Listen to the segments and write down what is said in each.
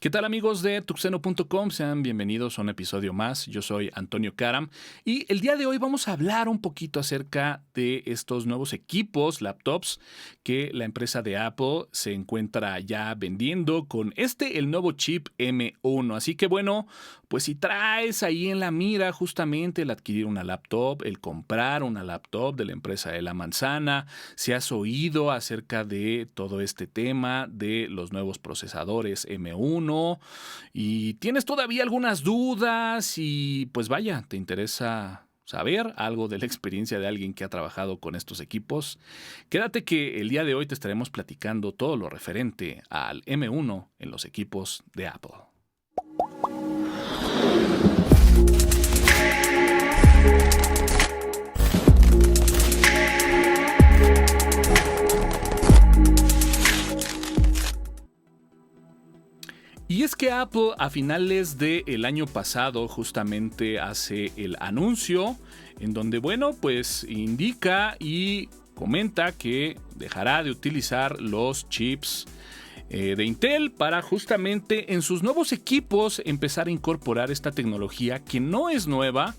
¿Qué tal, amigos de tuxeno.com? Sean bienvenidos a un episodio más. Yo soy Antonio Karam y el día de hoy vamos a hablar un poquito acerca de estos nuevos equipos, laptops, que la empresa de Apple se encuentra ya vendiendo con el nuevo chip M1. Así que bueno, pues si traes ahí en la mira justamente el adquirir una laptop, el comprar una laptop de la empresa de la manzana, si has oído acerca de todo este tema de los nuevos procesadores M1, y tienes todavía algunas dudas y pues vaya, te interesa saber algo de la experiencia de alguien que ha trabajado con estos equipos, quédate que el día de hoy te estaremos platicando todo lo referente al M1 en los equipos de Apple. Y es que Apple a finales del año pasado justamente hace el anuncio en donde, bueno, pues indica y comenta que dejará de utilizar los chips de Intel para justamente en sus nuevos equipos empezar a incorporar esta tecnología que no es nueva,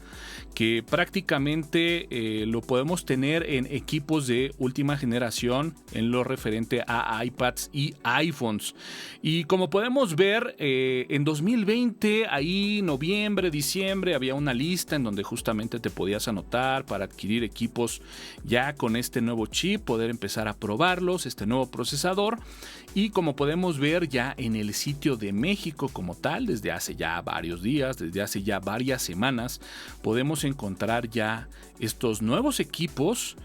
que prácticamente lo podemos tener en equipos de última generación en lo referente a iPads y iPhones. Y como podemos ver, en 2020, ahí noviembre, diciembre, había una lista en donde justamente te podías anotar para adquirir equipos ya con este nuevo chip, poder empezar a probarlos, este nuevo procesador. Y como podemos ver ya en el sitio de México como tal, desde hace ya varios días, desde hace ya varias semanas, podemos encontrar ya estos nuevos equipos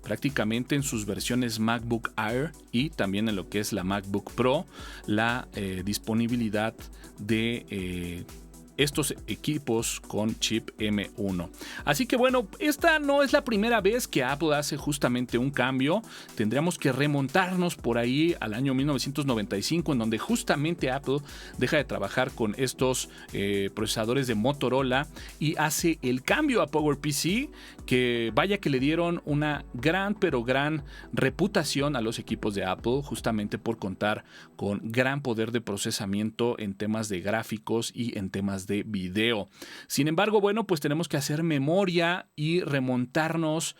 prácticamente en sus versiones MacBook Air y también en lo que es la MacBook Pro, la disponibilidad de estos equipos con chip M1. Así que bueno, esta no es la primera vez que Apple hace justamente un cambio. Tendríamos que remontarnos por ahí al año 1995, en donde justamente Apple deja de trabajar con estos procesadores de Motorola y hace el cambio a PowerPC, que vaya que le dieron una gran reputación a los equipos de Apple, justamente por contar con gran poder de procesamiento en temas de gráficos y en temas de video. Sin embargo, bueno, pues tenemos que hacer memoria y remontarnos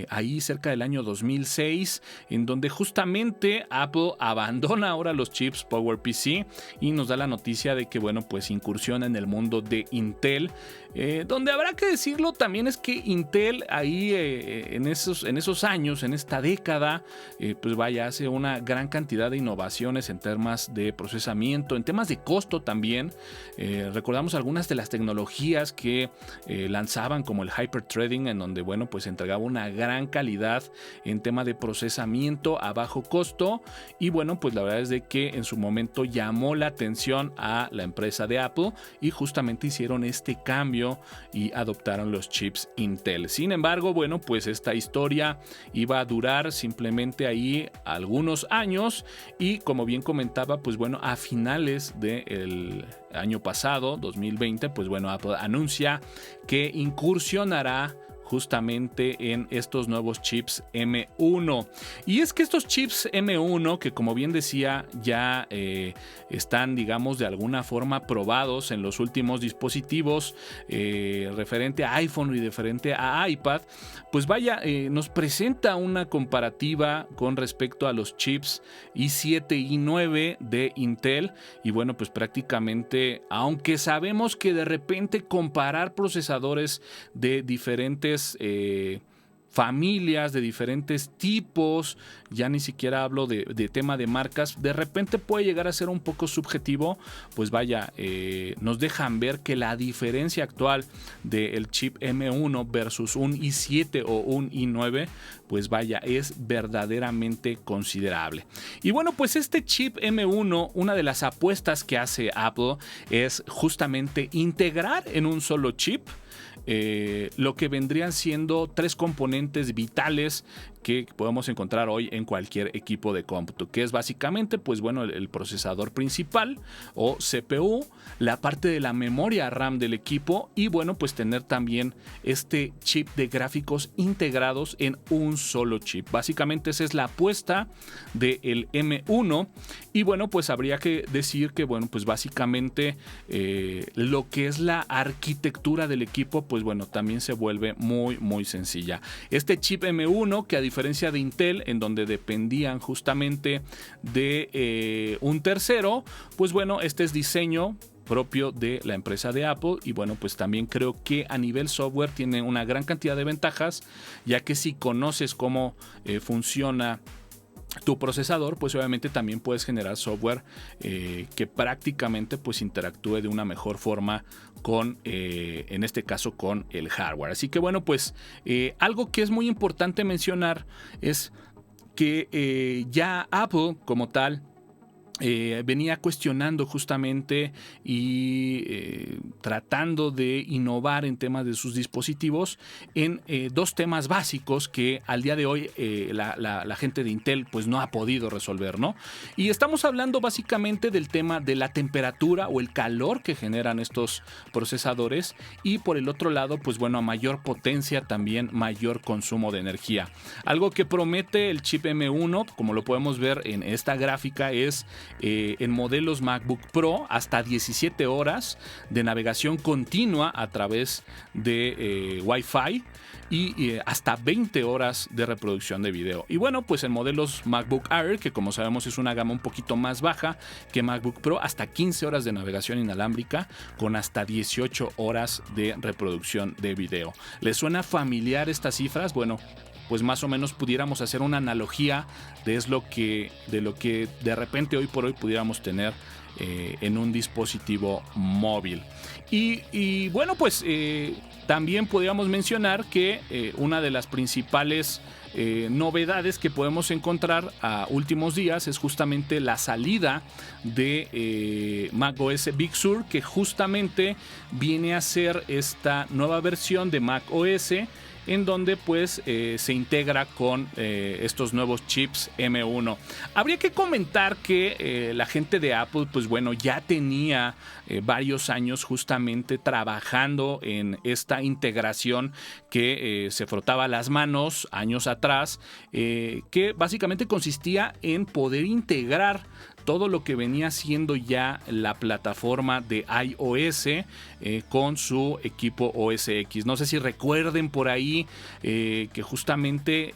ahí cerca del año 2006, en donde justamente Apple abandona ahora los chips PowerPC y nos da la noticia de que, bueno, pues incursiona en el mundo de Intel, donde habrá que decirlo también es que Intel ahí en esos años, en esta década, pues vaya, hace una gran cantidad de innovaciones en temas de procesamiento, en temas de costo también. Recordamos algunas de las tecnologías que lanzaban, como el hyperthreading, en donde, bueno, pues entregaba una gran calidad en tema de procesamiento a bajo costo. Y bueno, pues la verdad es de que en su momento llamó la atención a la empresa de Apple y justamente hicieron este cambio y adoptaron los chips Intel. Sin embargo, bueno, pues esta historia iba a durar simplemente ahí algunos años y, como bien comentaba, pues bueno, a finales del año pasado, 2020, pues bueno, Apple anuncia que incursionará justamente en estos nuevos chips M1. Y es que estos chips M1, que como bien decía, ya están, digamos, de alguna forma probados en los últimos dispositivos referente a iPhone y referente a iPad, pues vaya, nos presenta una comparativa con respecto a los chips i7 y i9 de Intel. Y bueno, pues prácticamente, aunque sabemos que de repente comparar procesadores de diferentes familias, de diferentes tipos, ya ni siquiera hablo de tema de marcas, de repente puede llegar a ser un poco subjetivo, pues vaya, nos dejan ver que la diferencia actual del chip M1 versus un i7 o un i9, pues vaya, es verdaderamente considerable. Y bueno, pues este chip M1, una de las apuestas que hace Apple es justamente integrar en un solo chip lo que vendrían siendo tres componentes vitales que podemos encontrar hoy en cualquier equipo de cómputo, que es básicamente pues bueno el procesador principal o CPU, la parte de la memoria RAM del equipo y bueno pues tener también este chip de gráficos integrados en un solo chip. Básicamente esa es la apuesta del M1 y bueno pues habría que decir que bueno pues básicamente lo que es la arquitectura del equipo pues bueno también se vuelve muy sencilla. Este chip M1 que a diferencia de Intel en donde dependían justamente de un tercero, pues bueno este es diseño propio de la empresa de Apple y bueno pues también creo que a nivel software tiene una gran cantidad de ventajas, ya que si conoces cómo funciona tu procesador, pues obviamente también puedes generar software que prácticamente pues interactúe de una mejor forma con, en este caso, con el hardware. Así que bueno, pues algo que es muy importante mencionar es que ya Apple como tal venía cuestionando justamente y tratando de innovar en temas de sus dispositivos en dos temas básicos que al día de hoy la gente de Intel pues no ha podido resolver, ¿no? Y estamos hablando básicamente del tema de la temperatura o el calor que generan estos procesadores y por el otro lado pues bueno a mayor potencia también mayor consumo de energía. Algo que promete el chip M1 como lo podemos ver en esta gráfica es en modelos MacBook Pro hasta 17 horas de navegación continua a través de Wi-Fi y hasta 20 horas de reproducción de video. Y bueno, pues en modelos MacBook Air, que como sabemos es una gama un poquito más baja que MacBook Pro, hasta 15 horas de navegación inalámbrica con hasta 18 horas de reproducción de video. ¿Les suena familiar estas cifras? Bueno, pues más o menos pudiéramos hacer una analogía de lo que de repente hoy por hoy pudiéramos tener en un dispositivo móvil. Y bueno, pues también podríamos mencionar que una de las principales novedades que podemos encontrar a últimos días es justamente la salida de macOS Big Sur, que justamente viene a ser esta nueva versión de macOS en donde pues se integra con estos nuevos chips M1. Habría que comentar que la gente de Apple pues bueno ya tenía varios años justamente trabajando en esta integración que se frotaba las manos años atrás, que básicamente consistía en poder integrar todo lo que venía siendo ya la plataforma de iOS con su equipo OS X. No sé si recuerden por ahí que justamente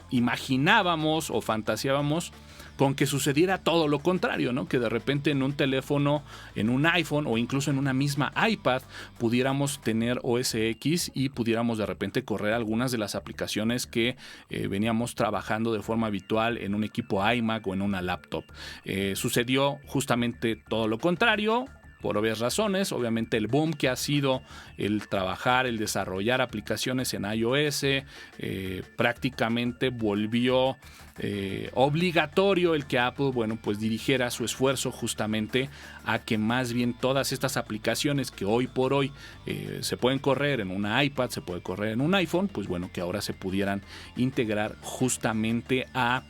imaginábamos o fantaseábamos con que sucediera todo lo contrario, ¿no? Que de repente en un teléfono, en un iPhone o incluso en una misma iPad pudiéramos tener OS X y pudiéramos de repente correr algunas de las aplicaciones que veníamos trabajando de forma habitual en un equipo iMac o en una laptop. Sucedió justamente todo lo contrario. Por obvias razones, obviamente el boom que ha sido el trabajar, el desarrollar aplicaciones en iOS, prácticamente volvió obligatorio el que Apple, bueno, pues dirigiera su esfuerzo justamente a que más bien todas estas aplicaciones que hoy por hoy se pueden correr en una iPad, se puede correr en un iPhone, pues bueno, que ahora se pudieran integrar justamente a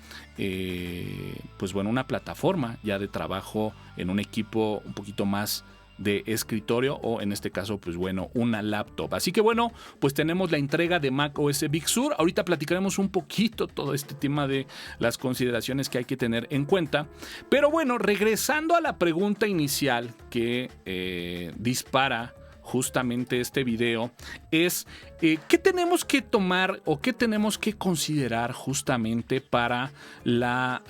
pues bueno, una plataforma ya de trabajo en un equipo un poquito más de escritorio o en este caso pues bueno una laptop. Así que bueno, pues tenemos la entrega de macOS Big Sur. Ahorita platicaremos un poquito todo este tema de las consideraciones que hay que tener en cuenta, pero bueno, regresando a la pregunta inicial que dispara justamente este video es ¿qué tenemos que tomar o qué tenemos que considerar justamente para la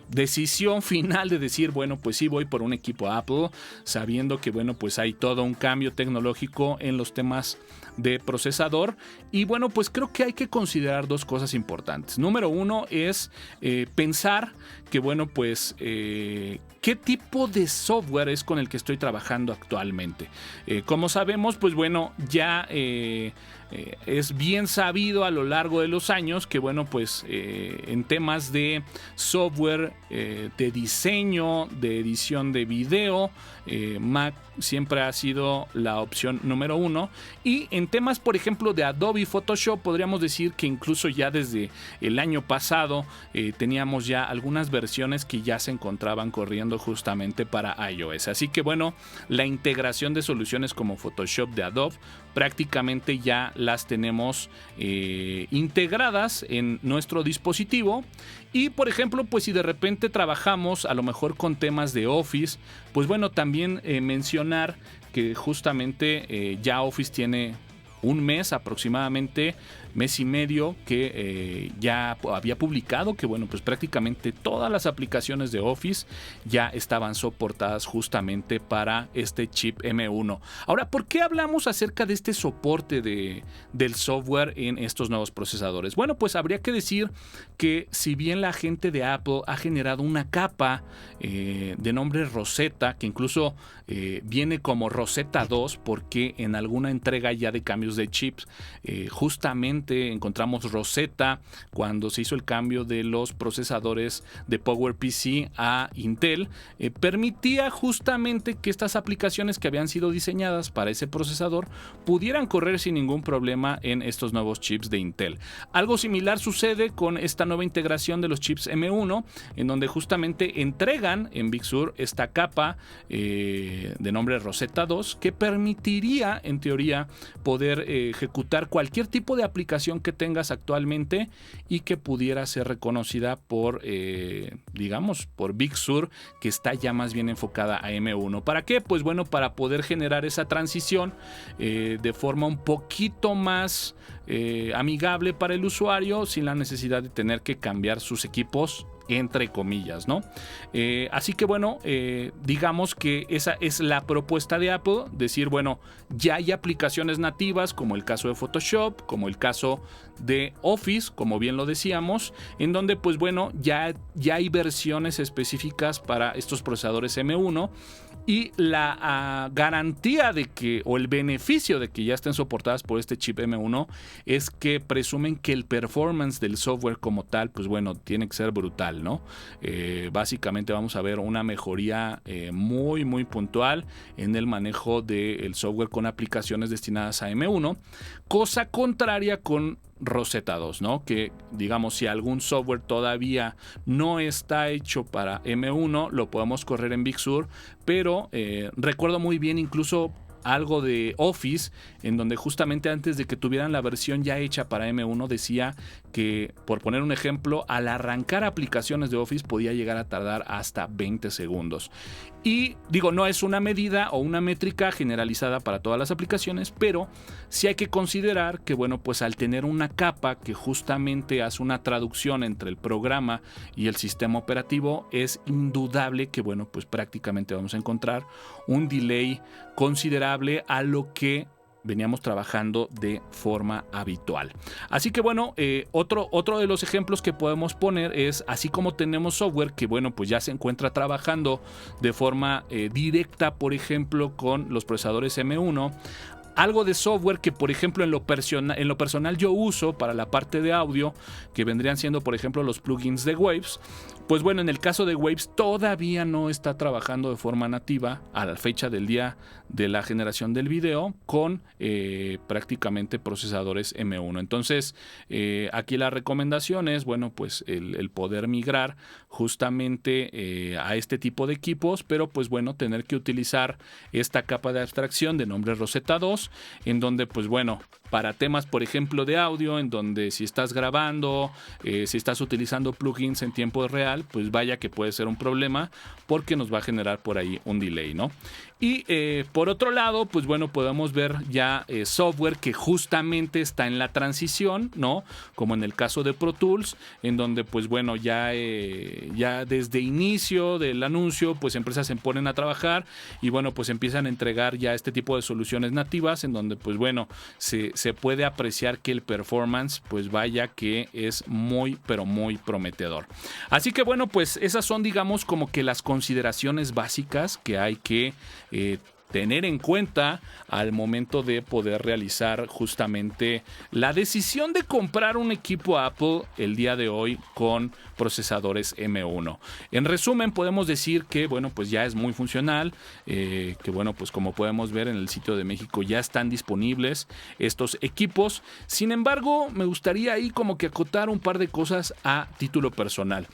decisión final de decir, bueno, pues sí voy por un equipo Apple, sabiendo que, bueno, pues hay todo un cambio tecnológico en los temas de procesador? Y bueno, pues creo que hay que considerar dos cosas importantes. Número uno es pensar que, bueno, pues ¿qué tipo de software es con el que estoy trabajando actualmente? Como sabemos, pues bueno, ya es bien sabido a lo largo de los años que, bueno, pues en temas de software, de diseño, de edición de video, Mac siempre ha sido la opción número uno. Y en temas, por ejemplo, de Adobe Photoshop, podríamos decir que incluso ya desde el año pasado teníamos ya algunas versiones que ya se encontraban corriendo justamente para iOS. Así que bueno, la integración de soluciones como Photoshop de Adobe prácticamente ya las tenemos integradas en nuestro dispositivo. Y por ejemplo, pues si de repente trabajamos a lo mejor con temas de Office, pues bueno, también mencionar que justamente ya Office tiene un mes aproximadamente, mes y medio, que ya había publicado que, bueno, pues prácticamente todas las aplicaciones de Office ya estaban soportadas justamente para este chip M1. Ahora, ¿por qué hablamos acerca de este soporte del software en estos nuevos procesadores? Bueno, pues habría que decir que si bien la gente de Apple ha generado una capa de nombre Rosetta, que incluso viene como Rosetta 2, porque en alguna entrega ya de cambios de chips, justamente encontramos Rosetta cuando se hizo el cambio de los procesadores de PowerPC a Intel, permitía justamente que estas aplicaciones que habían sido diseñadas para ese procesador pudieran correr sin ningún problema en estos nuevos chips de Intel. Algo similar sucede con esta nueva integración de los chips M1, en donde justamente entregan en Big Sur esta capa de nombre Rosetta 2, que permitiría en teoría poder ejecutar cualquier tipo de aplicación que tengas actualmente y que pudiera ser reconocida por, digamos, por Big Sur, que está ya más bien enfocada a M1. ¿Para qué? Pues bueno, para poder generar esa transición de forma un poquito más amigable para el usuario, sin la necesidad de tener que cambiar sus equipos, entre comillas, ¿no? Así que bueno, digamos que esa es la propuesta de Apple, decir, bueno, ya hay aplicaciones nativas como el caso de Photoshop, como el caso de Office, como bien lo decíamos, en donde pues bueno, ya hay versiones específicas para estos procesadores M1. Y la garantía de que, o el beneficio de que ya estén soportadas por este chip M1, es que presumen que el performance del software como tal, pues bueno, tiene que ser brutal, ¿no? Básicamente vamos a ver una mejoría muy, muy puntual en el manejo del software con aplicaciones destinadas a M1, cosa contraria con Rosetta 2, ¿no? Que digamos, si algún software todavía no está hecho para M1, lo podemos correr en Big Sur, pero recuerdo muy bien incluso algo de Office, en donde justamente antes de que tuvieran la versión ya hecha para M1 decía que, por poner un ejemplo, al arrancar aplicaciones de Office podía llegar a tardar hasta 20 segundos. Y digo, no es una medida o una métrica generalizada para todas las aplicaciones, pero sí hay que considerar que, bueno, pues al tener una capa que justamente hace una traducción entre el programa y el sistema operativo, es indudable que, bueno, pues prácticamente vamos a encontrar un delay considerable a lo que veníamos trabajando de forma habitual. Así que bueno, otro de los ejemplos que podemos poner es, así como tenemos software que, bueno, pues ya se encuentra trabajando de forma directa, por ejemplo, con los procesadores M1, algo de software que, por ejemplo, en lo personal yo uso para la parte de audio, que vendrían siendo, por ejemplo, los plugins de Waves. Pues bueno, en el caso de Waves todavía no está trabajando de forma nativa a la fecha del día de la generación del video con prácticamente procesadores M1. Entonces, aquí la recomendación es, bueno, pues el poder migrar justamente a este tipo de equipos, pero pues bueno, tener que utilizar esta capa de abstracción de nombre Rosetta 2, en donde pues bueno, para temas, por ejemplo, de audio, en donde si estás grabando, si estás utilizando plugins en tiempo real, pues vaya que puede ser un problema, porque nos va a generar por ahí un delay, ¿no? Y por otro lado, pues bueno, podemos ver ya software que justamente está en la transición, ¿no? Como en el caso de Pro Tools, en donde pues bueno, ya desde inicio del anuncio, pues empresas se ponen a trabajar y bueno, pues empiezan a entregar ya este tipo de soluciones nativas, en donde pues bueno, se puede apreciar que el performance, pues vaya que es muy, pero muy prometedor. Así que bueno, pues esas son, digamos, como que las consideraciones básicas que hay que tener en cuenta al momento de poder realizar justamente la decisión de comprar un equipo Apple el día de hoy con procesadores M1. En resumen, podemos decir que, bueno, pues ya es muy funcional, que bueno, pues como podemos ver en el sitio de México ya están disponibles estos equipos. Sin embargo, me gustaría ahí como que acotar un par de cosas a título personal.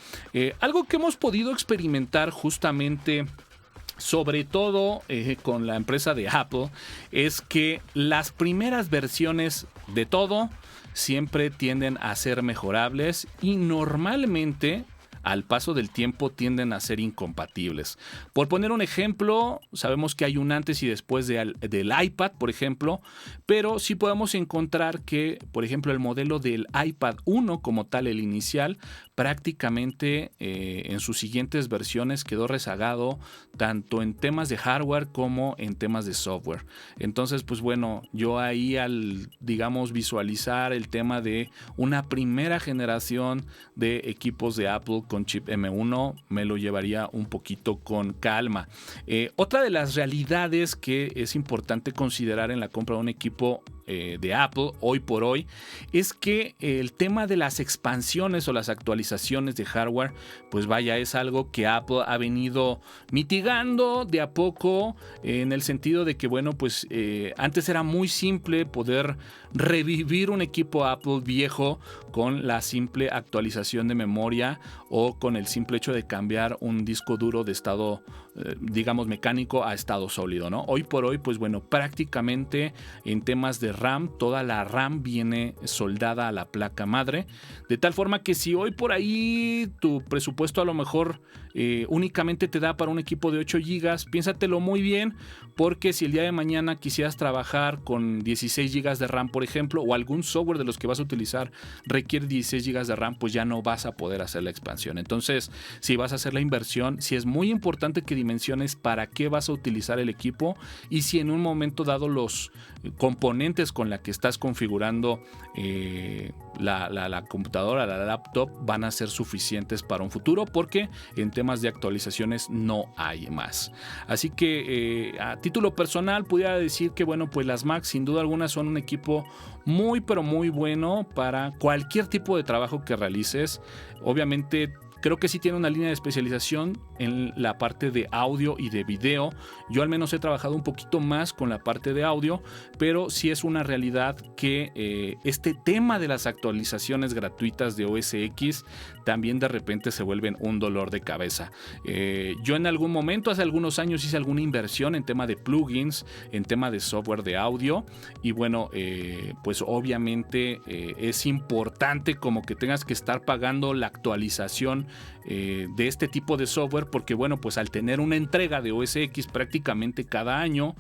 Algo que hemos podido experimentar justamente, sobre todo con la empresa de Apple, es que las primeras versiones de todo siempre tienden a ser mejorables y normalmente al paso del tiempo tienden a ser incompatibles. Por poner un ejemplo, sabemos que hay un antes y después del iPad, por ejemplo, pero sí podemos encontrar que, por ejemplo, el modelo del iPad 1 como tal, el inicial, prácticamente en sus siguientes versiones quedó rezagado tanto en temas de hardware como en temas de software. Entonces, pues bueno, yo ahí al, digamos, visualizar el tema de una primera generación de equipos de Apple con chip M1, me lo llevaría un poquito con calma. Otra de las realidades que es importante considerar en la compra de un equipo de Apple hoy por hoy es que el tema de las expansiones o las actualizaciones de hardware, pues vaya, es algo que Apple ha venido mitigando de a poco, en el sentido de que, bueno, pues antes era muy simple poder revivir un equipo Apple viejo con la simple actualización de memoria o con el simple hecho de cambiar un disco duro de estado, digamos, mecánico a estado sólido, ¿no? Hoy por hoy, pues bueno, prácticamente en temas de RAM, toda la RAM viene soldada a la placa madre, de tal forma que si hoy por ahí tu presupuesto a lo mejor únicamente te da para un equipo de 8 GB, piénsatelo muy bien, porque si el día de mañana quisieras trabajar con 16 GB de RAM, por ejemplo, o algún software de los que vas a utilizar requiere 16 GB de RAM, pues ya no vas a poder hacer la expansión. Entonces, si vas a hacer la inversión, sí es muy importante que dimensiones para qué vas a utilizar el equipo y si en un momento dado los componentes con la que estás configurando la computadora, la laptop, van a ser suficientes para un futuro, porque en temas de actualizaciones no hay más. Así que a título personal pudiera decir que, bueno, pues las Mac sin duda alguna son un equipo muy pero muy bueno para cualquier tipo de trabajo que realices. Obviamente creo que sí tiene una línea de especialización en la parte de audio y de video. Yo al menos he trabajado un poquito más con la parte de audio, pero sí es una realidad que este tema de las actualizaciones gratuitas de OS X también de repente se vuelven un dolor de cabeza. Yo en algún momento, hace algunos años, hice alguna inversión en tema de plugins, en tema de software de audio, y bueno, pues obviamente es importante como que tengas que estar pagando la actualización de este tipo de software, porque bueno, pues al tener una entrega de OS X prácticamente cada año,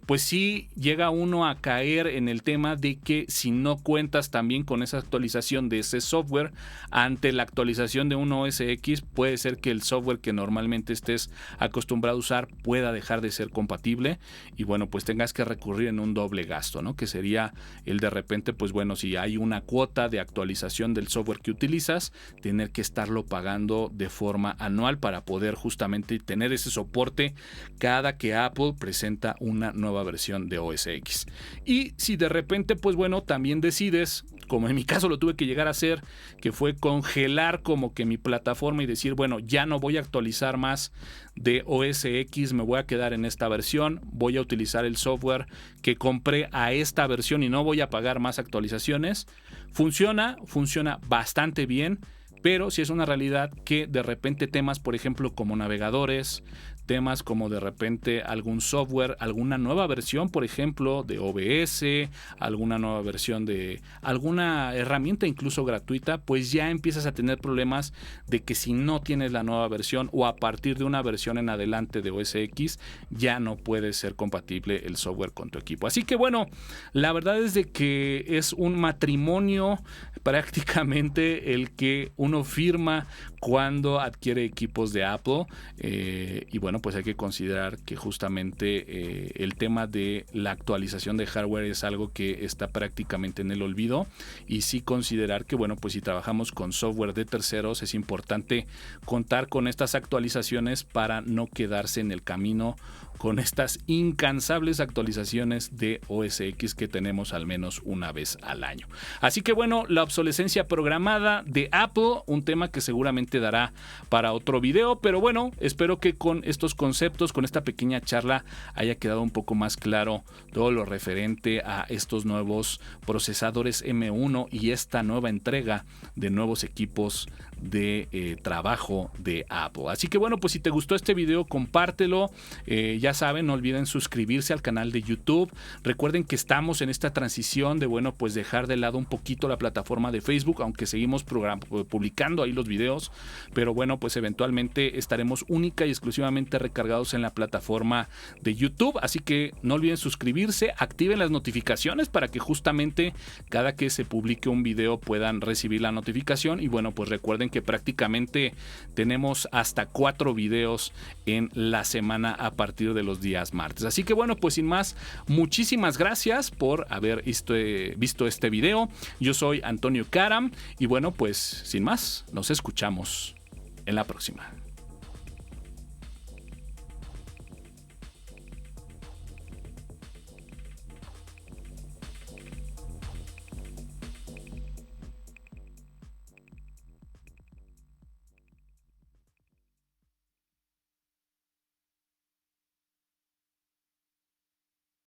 pues sí llega uno a caer en el tema de que si no cuentas también con esa actualización de ese software, ante la actualización de un OS X puede ser que el software que normalmente estés acostumbrado a usar pueda dejar de ser compatible y bueno, pues tengas que recurrir en un doble gasto, ¿no? Que sería el de repente, pues bueno, si hay una cuota de actualización del software que utilizas, tener que estarlo pagando de forma anual para poder justamente tener ese soporte cada que Apple presenta una nueva versión de OS X. Y si de repente, pues bueno, también decides, como en mi caso lo tuve que llegar a hacer, que fue congelar como que mi plataforma y decir, bueno, ya no voy a actualizar más de OS X, me voy a quedar en esta versión, voy a utilizar el software que compré a esta versión y no voy a pagar más actualizaciones. Funciona bastante bien, pero sí es una realidad que de repente temas, por ejemplo, como navegadores, temas como de repente algún software, alguna nueva versión, por ejemplo, de OBS, alguna nueva versión de alguna herramienta incluso gratuita, pues ya empiezas a tener problemas de que si no tienes la nueva versión o a partir de una versión en adelante de OS X, ya no puede ser compatible el software con tu equipo. Así que bueno, la verdad es de que es un matrimonio prácticamente el que uno firma cuando adquiere equipos de Apple. Y bueno, pues hay que considerar que justamente el tema de la actualización de hardware es algo que está prácticamente en el olvido, y sí considerar que bueno, pues si trabajamos con software de terceros es importante contar con estas actualizaciones para no quedarse en el camino con estas incansables actualizaciones de OS X que tenemos al menos una vez al año. Así que bueno, la obsolescencia programada de Apple, un tema que seguramente dará para otro video, pero bueno, espero que con estos conceptos, con esta pequeña charla, haya quedado un poco más claro todo lo referente a estos nuevos procesadores M1 y esta nueva entrega de nuevos equipos de trabajo de Apple. Así que bueno, pues si te gustó este video, compártelo. Ya saben, no olviden suscribirse al canal de YouTube. Recuerden que estamos en esta transición de bueno, pues dejar de lado un poquito la plataforma de Facebook, aunque seguimos publicando ahí los videos, pero bueno, pues eventualmente estaremos única y exclusivamente recargados en la plataforma de YouTube. Así que no olviden suscribirse, activen las notificaciones para que justamente cada que se publique un video puedan recibir la notificación. Y bueno, pues recuerden que prácticamente tenemos hasta 4 videos en la semana a partir de los días martes. Así que bueno, pues sin más, muchísimas gracias por haber visto este video. Yo soy Antonio Karam y bueno, pues sin más, nos escuchamos en la próxima.